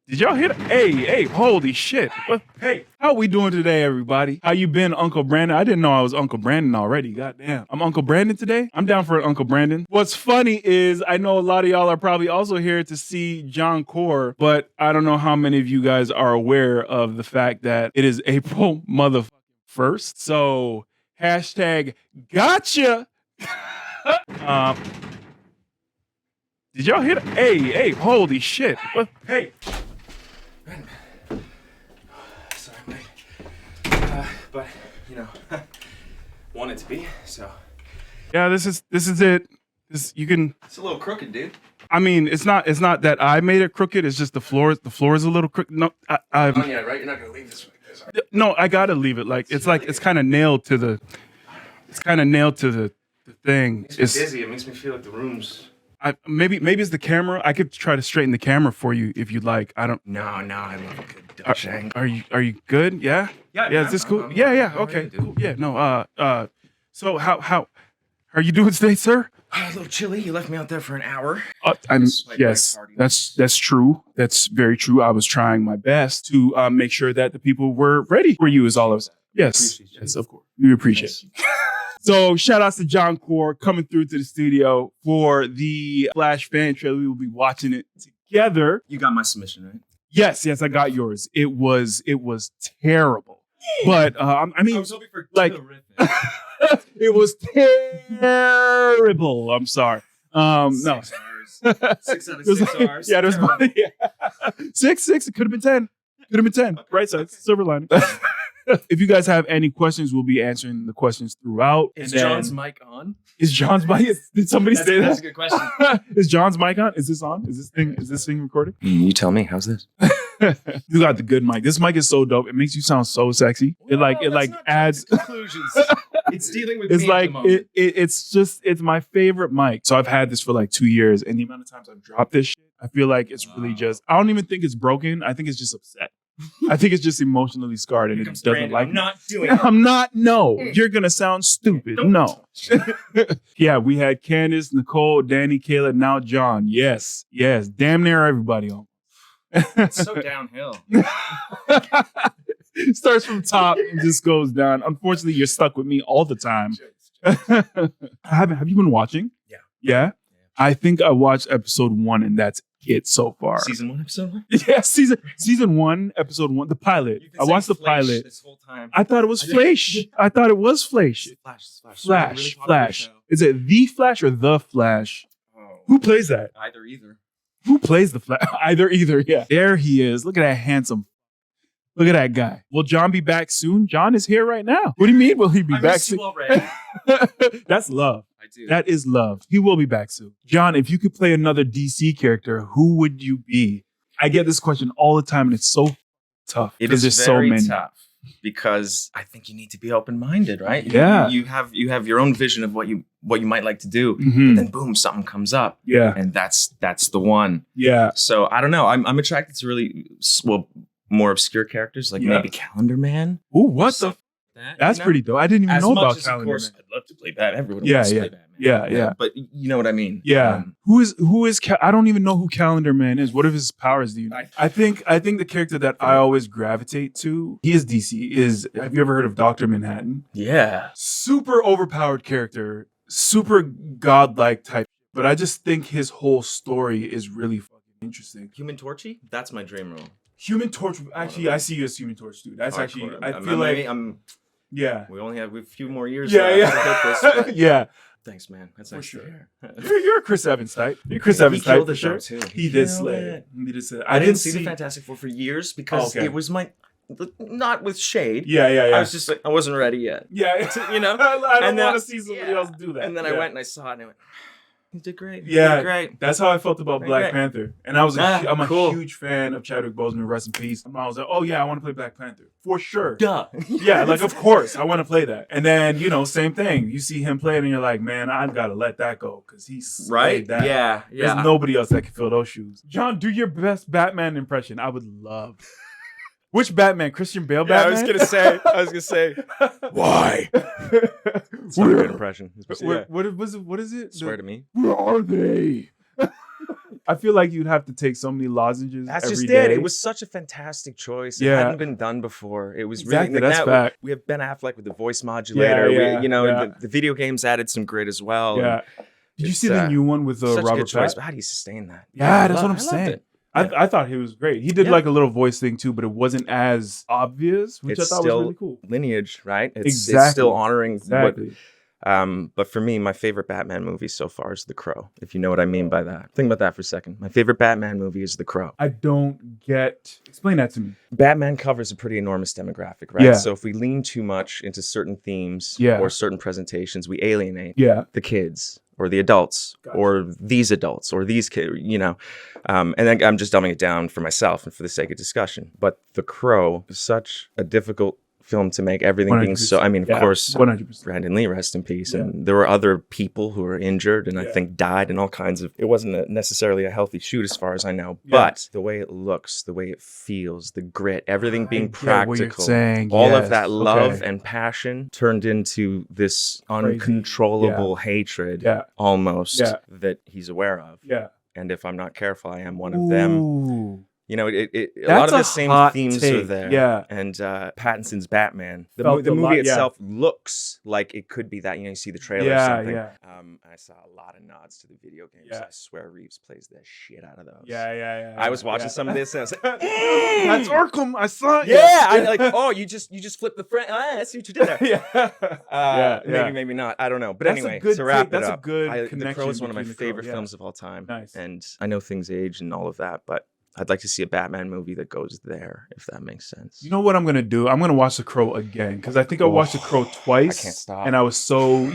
Did y'all hear that? Hey, holy shit. Hey, how we doing today, everybody? How you been, Uncle Brandon? I didn't know I was Uncle Brandon already. Goddamn. I'm Uncle Brandon today? I'm down for an Uncle Brandon. What's funny is I know a lot of y'all are probably also here to see Jon Cor, but I don't know how many of you guys are aware of the fact that it is April motherfucking 1st. So, hashtag gotcha. Did y'all hear that? Hey, holy shit. Hey. Sorry, Mike. But, want it to be, so. Yeah, this is it. You can. It's a little crooked, dude. I mean, it's not that I made it crooked. It's just the floor is a little crooked. No, Oh, yeah, right? You're not gonna leave this like this, are you? No, I gotta leave it. It's kind of nailed to the. It's kind of nailed to the thing. It makes me dizzy. It makes me feel like the room's. Maybe it's the camera. I could try to straighten the camera for you if you'd like. I don't. No, I love a good Dutch angle. Are you good? Yeah. Yeah. Is this cool? Yeah. Okay. Cool. Yeah. No. So how are you doing today, sir? A little chilly. You left me out there for an hour. Yes, that's true. That's very true. I was trying my best to make sure that the people were ready for you. Is all I was. Yes, of course. We appreciate you. So shout outs to Jon Cor coming through to the studio for the Flash fan trailer. We will be watching it together. You got my submission, right? Yes, I got yours. It was terrible, but I mean, I was hoping for like, it was terrible. I'm sorry. No. 6 out of 6 R's. Yeah, there's money. Yeah. 6. It could have been 10. Right side, silver lining. If you guys have any questions, we'll be answering the questions throughout. Is Jon's mic on? Is Jon's mic? Did somebody say that? That's a good question. Is Jon's mic on? Is this on? Is this thing recording? You tell me. How's this? You got the good mic. This mic is so dope. It makes you sound so sexy. It adds conclusions. It's dealing with it's me like at the moment. it's my favorite mic. So I've had this for like 2 years, and the amount of times I've dropped this shit, I feel like it's really just. I don't even think it's broken. I think it's just upset. I think it's just emotionally scarred, and it doesn't Brandon, like. I'm not doing it. I'm not. No, you're gonna sound stupid. No. Yeah, we had Candace, Nicole, Danny, Kayla, now Jon. Yes. Damn near everybody on. It's so downhill. It starts from top and just goes down. Unfortunately, you're stuck with me all the time. Have you been watching? Yeah. I think I watched episode 1, and that's it so far. Season 1, episode 1? Yeah, season 1, episode 1, the pilot. I watched the pilot. This whole time. I thought it was Flash. I thought it was Flash. Flash. Is it the Flash or the Flash? Oh. Who plays that? Either. Who plays the Flash? Either. Yeah. There he is. Look at that handsome. Look at that guy. Will Jon be back soon? Jon is here right now. What do you mean? Will he be back soon? Already. That's love. I do. That is love. He will be back soon. Jon, if you could play another DC character, who would you be? I get this question all the time, and it's so tough. It is there's very so many. tough because I think you need to be open-minded, right? Yeah. You have your own vision of what you might like to do, Mhm. and then boom, something comes up. Yeah. And that's the one. Yeah. So I don't know. I'm attracted to really more obscure characters, like maybe Calendar Man. Ooh, what the? That's pretty dope. I didn't even know about Calendar. Of course, Man. I'd love to play Batman. Everyone Yeah, wants to yeah. play Batman. Yeah. But you know what I mean. Yeah. Who is? I don't even know who Calendar Man is. What are his powers? Do you know? I think the character that I always gravitate to, he is DC. Have you ever heard of Dr. Manhattan? Yeah. Super overpowered character, super godlike type. But I just think his whole story is really fucking interesting. Human Torchy? That's my dream role. Human Torch. Actually, I see you as Human Torch, dude. That's actually. I feel like I'm. Yeah. We only have a few more years. Yeah. left to hit this, but Yeah. Thanks, man. That's For nice sure. to hear. You're a Chris Evans type. You're Chris Evans He killed type for the sure. show too. He did killed slay it. it. He did slay it. I didn't see the Fantastic Four for years because Okay. it was not with shade. Yeah. I was just like, I wasn't ready yet. Yeah. You know? I don't And then- want to see somebody else do that. And then I Yeah. went and I saw it and I went, you did great. Yeah. Great. That's how I felt about Very Black great. Panther. And I'm a cool. huge fan of Chadwick Boseman, rest in peace. And I was like, oh yeah, I want to play Black Panther. For sure. Duh. Yeah, like of course, I want to play that. And then, same thing. You see him play it and you're like, man, I've got to let that go because he's Right? that. Yeah. There's nobody else that can fill those shoes. Jon, do your best Batman impression. I would love. Which Batman? Christian Bale Batman? I was gonna say. Why? It's not a good impression. What is it? Swear to me. Where are they? I feel like you'd have to take so many lozenges That's every just day. it. It was such a fantastic choice. It Yeah. hadn't been done before. It was Exactly, really that's now fact. we have Ben Affleck with the voice modulator. Yeah, We, you know, yeah. the video games added some grit as well. Yeah. and Did you it's, see the new one with such a Robert good choice. Pattinson? But how do you sustain that? Yeah, that's what I I'm loved saying. it. Yeah. I thought he was great. He did Yeah. like a little voice thing too, but it wasn't as obvious, which It's I thought was still really cool. lineage, right? It's Exactly. still honoring Exactly. what. But for me, my favorite Batman movie so far is The Crow. If you know what I mean by that, think about that for a second. My favorite Batman movie is The Crow. I don't get. Explain that to me. Batman covers a pretty enormous demographic, right? Yeah. So if we lean too much into certain themes Yeah. or certain presentations, we alienate Yeah. the kids or the adults Gotcha. or these adults or these kids, you know. And then I'm just dumbing it down for myself and for the sake of discussion. But The Crow is such a difficult film to make, everything being so, I mean, of course, 100%. Brandon Lee, rest in peace. Yeah. And there were other people who were injured and I Yeah. think died and all kinds of, it wasn't necessarily a healthy shoot as far as I know, Yeah. but the way it looks, the way it feels, the grit, everything being I get what you're practical, saying, all yes, of that love okay. and passion turned into this Crazy. uncontrollable hatred Yeah. almost Yeah. that he's aware of. Yeah. And if I'm not careful, I am one of them. Ooh. You know, a That's lot of a the same hot themes are take, there. yeah. And Pattinson's Batman, the Felt a movie lot, yeah. itself looks like it could be that. You know, you see the trailer or Yeah, something. yeah. I saw a lot of nods to the video games. Yeah. I swear Reeves plays the shit out of those. Yeah. I was watching yeah. some of this and I was like, That's Arkham. I saw it. yeah. I like, oh, you just flipped the front. I see what you did there. yeah. Maybe not. I don't know. But That's a anyway, good to wrap take. That's it a up, good The connection Crow is one of my between The Crow, favorite yeah. films of all time. Nice. And I know things age and all of that, but I'd like to see a Batman movie that goes there, if that makes sense. You know what I'm gonna do? I'm gonna watch The Crow again because I think I watched The Crow twice. I can't stop. And I was so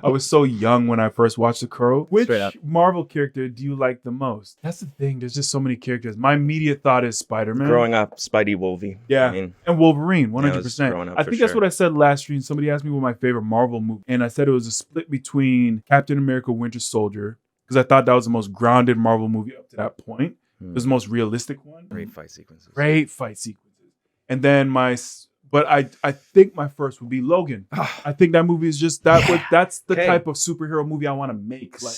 I was so young when I first watched The Crow. Which Straight up. Marvel character do you like the most? That's the thing. There's just so many characters. My immediate thought is Spider-Man. Growing up, Spidey Wolvie. Yeah. I mean, And Wolverine, Yeah, I was 100%. growing up I for think that's sure. what I said last stream. Somebody asked me what my favorite Marvel movie, and I said it was a split between Captain America: Winter Soldier, because I thought that was the most grounded Marvel movie up to that point. It was the most realistic one. great fight sequences. Great fight sequences. And then but I think my first would be Logan. I think that movie is just that. Yeah. That's the Okay. type of superhero movie I want to make. Like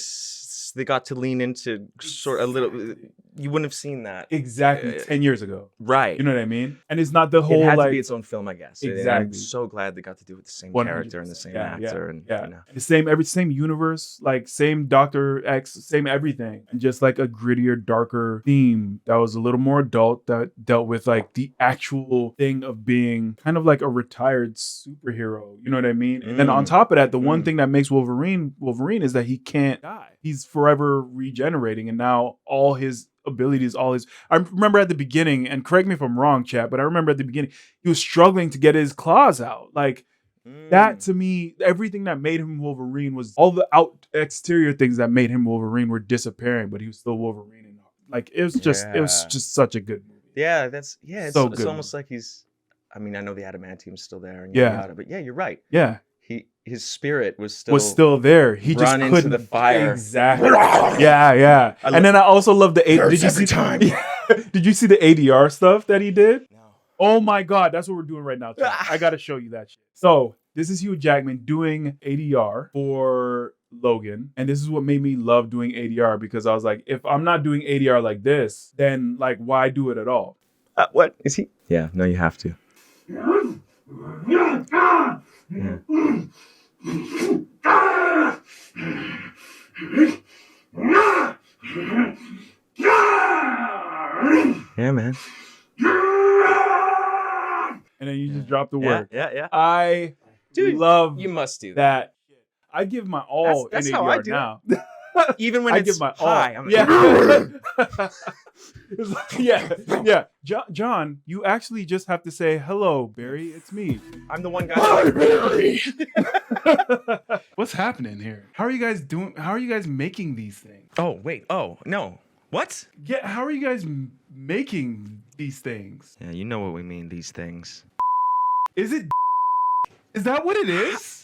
They got to lean into sort of a little. You wouldn't have seen that. exactly 10 years ago. Right. You know what I mean? And it's not the It whole had to like be its own film, I guess. And I'm Exactly. so glad they got to do it with the same 100%. character and the same actor. And yeah. you know. And the same universe, like same Dr. X, same everything. And just like a grittier, darker theme that was a little more adult, that dealt with like the actual thing of being kind of like a retired superhero. You know what I mean? And then on top of that, the one thing that makes Wolverine is that he can't die. He's forever regenerating, and now all his abilities, I remember at the beginning, and correct me if I'm wrong, chat, but I remember at the beginning he was struggling to get his claws out. Like that to me, everything that made him Wolverine was all the exterior things that made him Wolverine were disappearing, but he was still Wolverine. And like it was just such a good movie. Yeah, it's So it's good. almost like he's. I mean, I know the adamantium's still there, and Yeah. but yeah, you're right. Yeah, His spirit was still there. He just run into couldn't the fire. Exactly. Yeah. And then I also love the did you see time. Did you see the ADR stuff that he did? No. Oh my God, that's what we're doing right now. Too. I gotta show you that shit. So this is Hugh Jackman doing ADR for Logan, and this is what made me love doing ADR, because I was like, if I'm not doing ADR like this, then like why do it at all? What is he? Yeah, no, you have to. Yeah, man. And then you just drop the word. Yeah. I Dude, love You must do that. that. I give my all That's in how ADR I do it. now. Even when I it's give my high. all. I'm Yeah. It's like, yeah. John, you actually just have to say, hello, Barry, it's me. I'm the one guy. Hi, Barry. What's happening here? How are you guys doing? How are you guys making these things? Oh, wait. Oh, no. What? Yeah, how are you guys making these things? Yeah, you know what we mean, these things. Is it? Is that what it is?